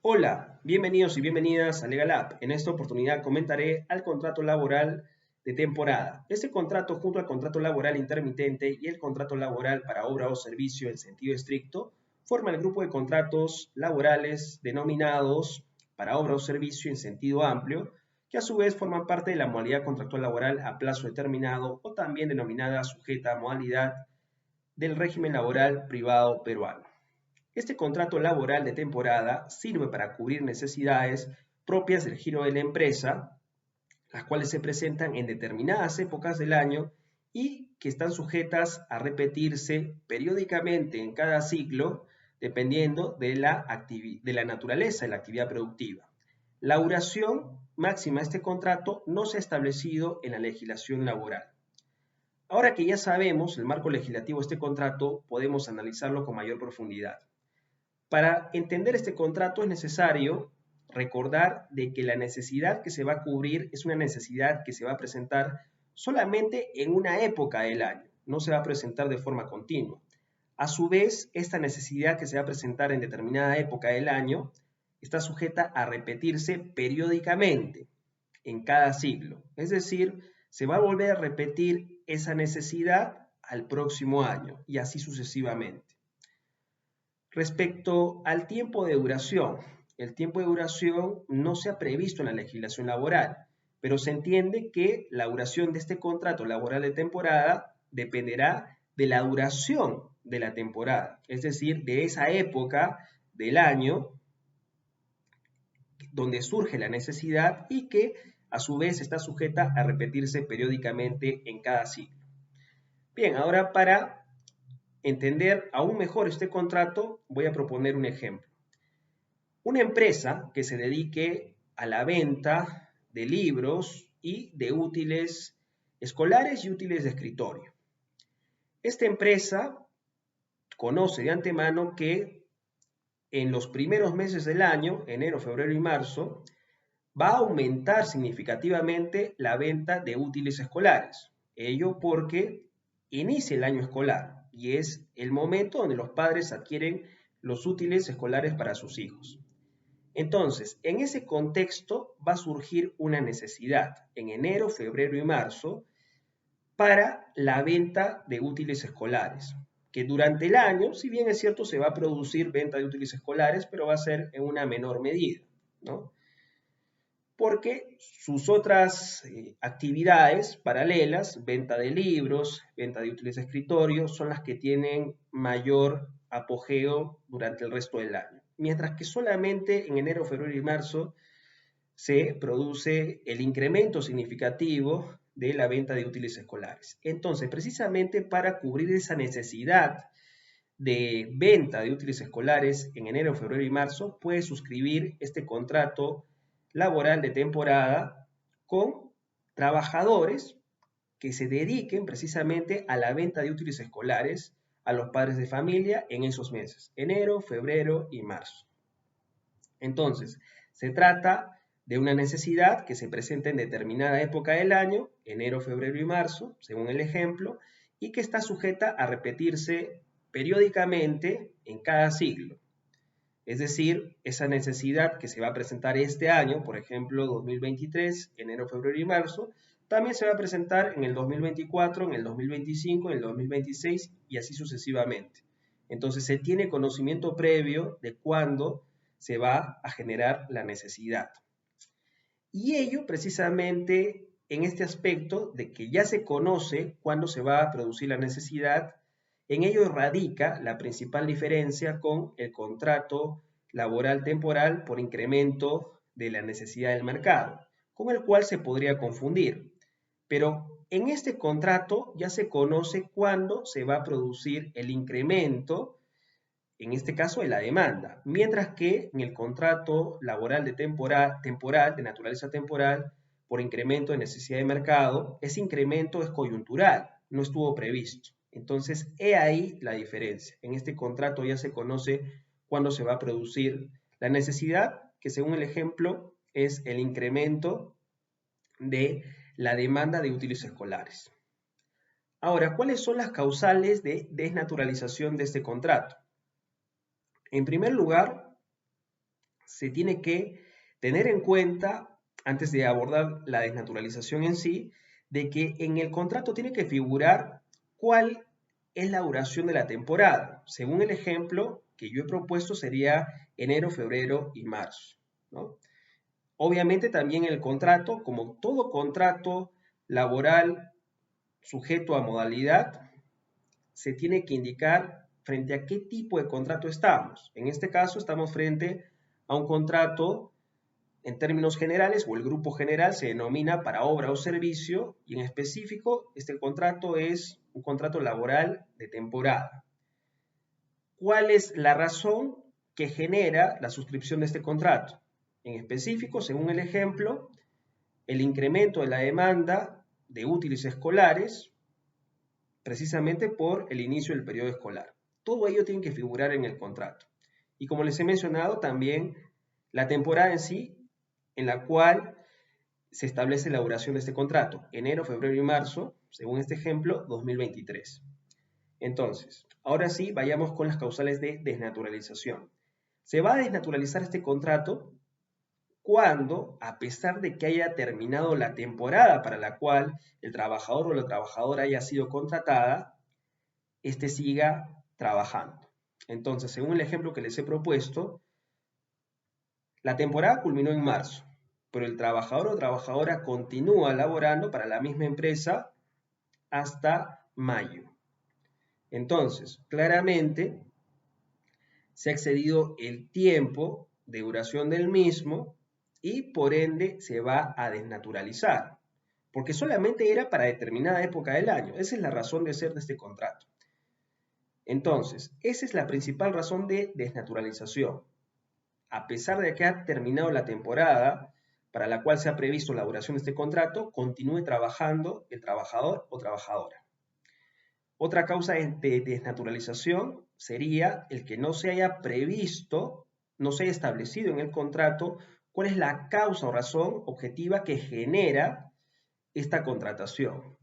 Hola, bienvenidos y bienvenidas a Legal App. En esta oportunidad comentaré al contrato laboral de temporada. Este contrato, junto al contrato laboral intermitente y el contrato laboral para obra o servicio en sentido estricto, forma el grupo de contratos laborales denominados para obra o servicio en sentido amplio, que a su vez forman parte de la modalidad contractual laboral a plazo determinado o también denominada sujeta a modalidad del régimen laboral privado peruano. Este contrato laboral de temporada sirve para cubrir necesidades propias del giro de la empresa, las cuales se presentan en determinadas épocas del año y que están sujetas a repetirse periódicamente en cada ciclo, dependiendo de la naturaleza de la actividad productiva. La duración máxima de este contrato no se ha establecido en la legislación laboral. Ahora que ya sabemos el marco legislativo de este contrato, podemos analizarlo con mayor profundidad. Para entender este contrato es necesario recordar de que la necesidad que se va a cubrir es una necesidad que se va a presentar solamente en una época del año, no se va a presentar de forma continua. A su vez, esta necesidad que se va a presentar en determinada época del año está sujeta a repetirse periódicamente en cada siglo. Es decir, se va a volver a repetir esa necesidad al próximo año y así sucesivamente. Respecto al tiempo de duración, el tiempo de duración no se ha previsto en la legislación laboral, pero se entiende que la duración de este contrato laboral de temporada dependerá de la duración de la temporada, es decir, de esa época del año donde surge la necesidad y que a su vez está sujeta a repetirse periódicamente en cada ciclo. Bien, ahora para entender aún mejor este contrato, voy a proponer un ejemplo. Una empresa que se dedique a la venta de libros y de útiles escolares y útiles de escritorio. Esta empresa conoce de antemano que en los primeros meses del año, enero, febrero y marzo, va a aumentar significativamente la venta de útiles escolares. Ello porque inicia el año escolar y es el momento donde los padres adquieren los útiles escolares para sus hijos. Entonces, en ese contexto va a surgir una necesidad en enero, febrero y marzo para la venta de útiles escolares, que durante el año, si bien es cierto, se va a producir venta de útiles escolares, pero va a ser en una menor medida, ¿no? Porque sus otras actividades paralelas, venta de libros, venta de útiles de escritorio, son las que tienen mayor apogeo durante el resto del año. Mientras que solamente en enero, febrero y marzo se produce el incremento significativo de la venta de útiles escolares. Entonces, precisamente para cubrir esa necesidad de venta de útiles escolares en enero, febrero y marzo, puede suscribir este contrato laboral de temporada con trabajadores que se dediquen precisamente a la venta de útiles escolares a los padres de familia en esos meses, enero, febrero y marzo. Entonces, se trata de una necesidad que se presenta en determinada época del año, enero, febrero y marzo, según el ejemplo, y que está sujeta a repetirse periódicamente en cada siglo. Es decir, esa necesidad que se va a presentar este año, por ejemplo, 2023, enero, febrero y marzo, también se va a presentar en el 2024, en el 2025, en el 2026 y así sucesivamente. Entonces se tiene conocimiento previo de cuándo se va a generar la necesidad. Y ello precisamente en este aspecto de que ya se conoce cuándo se va a producir la necesidad, en ello radica la principal diferencia con el contrato laboral temporal por incremento de la necesidad del mercado, con el cual se podría confundir. Pero en este contrato ya se conoce cuándo se va a producir el incremento, en este caso de la demanda, mientras que en el contrato laboral temporal, de naturaleza temporal, por incremento de necesidad de mercado, ese incremento es coyuntural, no estuvo previsto. Entonces, he ahí la diferencia. En este contrato ya se conoce cuándo se va a producir la necesidad, que según el ejemplo es el incremento de la demanda de útiles escolares. Ahora, ¿cuáles son las causales de desnaturalización de este contrato? En primer lugar, se tiene que tener en cuenta, antes de abordar la desnaturalización en sí, de que en el contrato tiene que figurar cuál es la duración de la temporada. Según el ejemplo que yo he propuesto sería enero, febrero y marzo, ¿no? Obviamente también el contrato, como todo contrato laboral sujeto a modalidad, se tiene que indicar frente a qué tipo de contrato estamos. En este caso estamos frente a un contrato en términos generales, o el grupo general se denomina para obra o servicio, y en específico este contrato es un contrato laboral de temporada. ¿Cuál es la razón que genera la suscripción de este contrato? En específico, según el ejemplo, el incremento de la demanda de útiles escolares, precisamente por el inicio del periodo escolar. Todo ello tiene que figurar en el contrato. Y como les he mencionado, también la temporada en sí, en la cual se establece la duración de este contrato, enero, febrero y marzo, según este ejemplo, 2023. Entonces, ahora sí, vayamos con las causales de desnaturalización. Se va a desnaturalizar este contrato cuando, a pesar de que haya terminado la temporada para la cual el trabajador o la trabajadora haya sido contratada, éste siga trabajando. Entonces, según el ejemplo que les he propuesto, la temporada culminó en marzo, pero el trabajador o trabajadora continúa laborando para la misma empresa hasta mayo. Entonces, claramente se ha excedido el tiempo de duración del mismo y por ende se va a desnaturalizar, porque solamente era para determinada época del año. Esa es la razón de ser de este contrato. Entonces, esa es la principal razón de desnaturalización. A pesar de que ha terminado la temporada para la cual se ha previsto la duración de este contrato, continúe trabajando el trabajador o trabajadora. Otra causa de desnaturalización sería el que no se haya previsto, no se haya establecido en el contrato cuál es la causa o razón objetiva que genera esta contratación.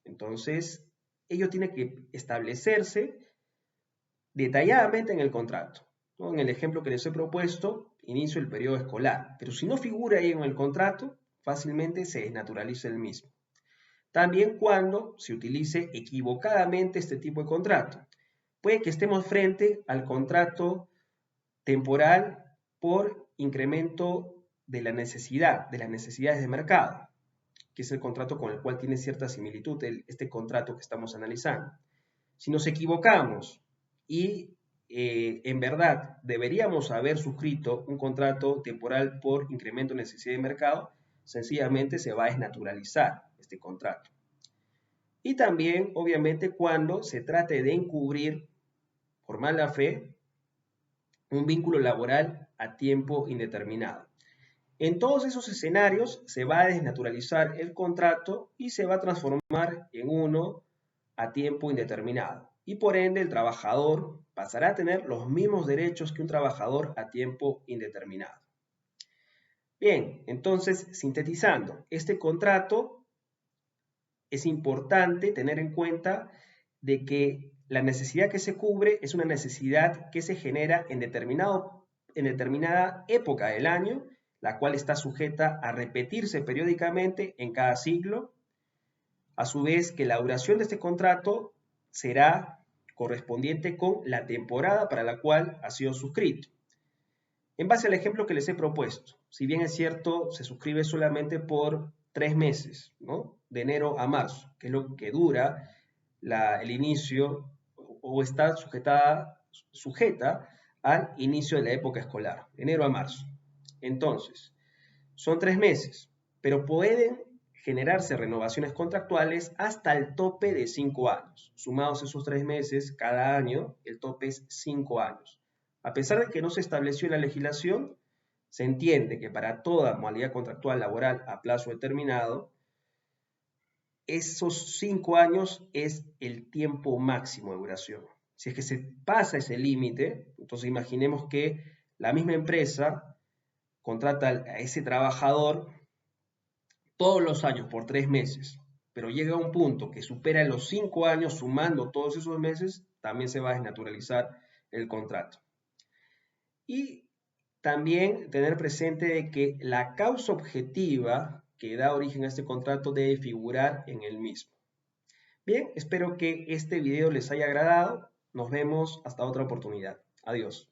Entonces, ello tiene que establecerse detalladamente en el contrato, ¿no? En el ejemplo que les he propuesto, inicio del periodo escolar, pero si no figura ahí en el contrato, fácilmente se desnaturaliza el mismo. También cuando se utilice equivocadamente este tipo de contrato. Puede que estemos frente al contrato temporal por incremento de la necesidad, de las necesidades de mercado, que es el contrato con el cual tiene cierta similitud este contrato que estamos analizando. Si nos equivocamos y en verdad deberíamos haber suscrito un contrato temporal por incremento de necesidad de mercado, sencillamente se va a desnaturalizar este contrato. Y también, obviamente, cuando se trate de encubrir por mala fe un vínculo laboral a tiempo indeterminado. En todos esos escenarios se va a desnaturalizar el contrato y se va a transformar en uno a tiempo indeterminado. Y por ende el trabajador pasará a tener los mismos derechos que un trabajador a tiempo indeterminado. Bien, entonces, sintetizando, este contrato es importante tener en cuenta de que la necesidad que se cubre es una necesidad que se genera en determinada época del año, la cual está sujeta a repetirse periódicamente en cada siglo. A su vez, que la duración de este contrato será correspondiente con la temporada para la cual ha sido suscrito. En base al ejemplo que les he propuesto, si bien es cierto, se suscribe solamente por 3 meses, ¿no? De enero a marzo, que es lo que dura el inicio o está sujeta al inicio de la época escolar, de enero a marzo. Entonces, son 3 meses, pero pueden generarse renovaciones contractuales hasta el tope de 5 años. Sumados esos 3 meses, cada año, el tope es 5 años. A pesar de que no se estableció en la legislación, se entiende que para toda modalidad contractual laboral a plazo determinado, esos 5 años es el tiempo máximo de duración. Si es que se pasa ese límite, entonces imaginemos que la misma empresa contrata a ese trabajador todos los años por 3 meses, pero llega a un punto que supera los 5 años sumando todos esos meses, también se va a desnaturalizar el contrato. Y también tener presente de que la causa objetiva que da origen a este contrato debe figurar en el mismo. Bien, espero que este video les haya agradado. Nos vemos hasta otra oportunidad. Adiós.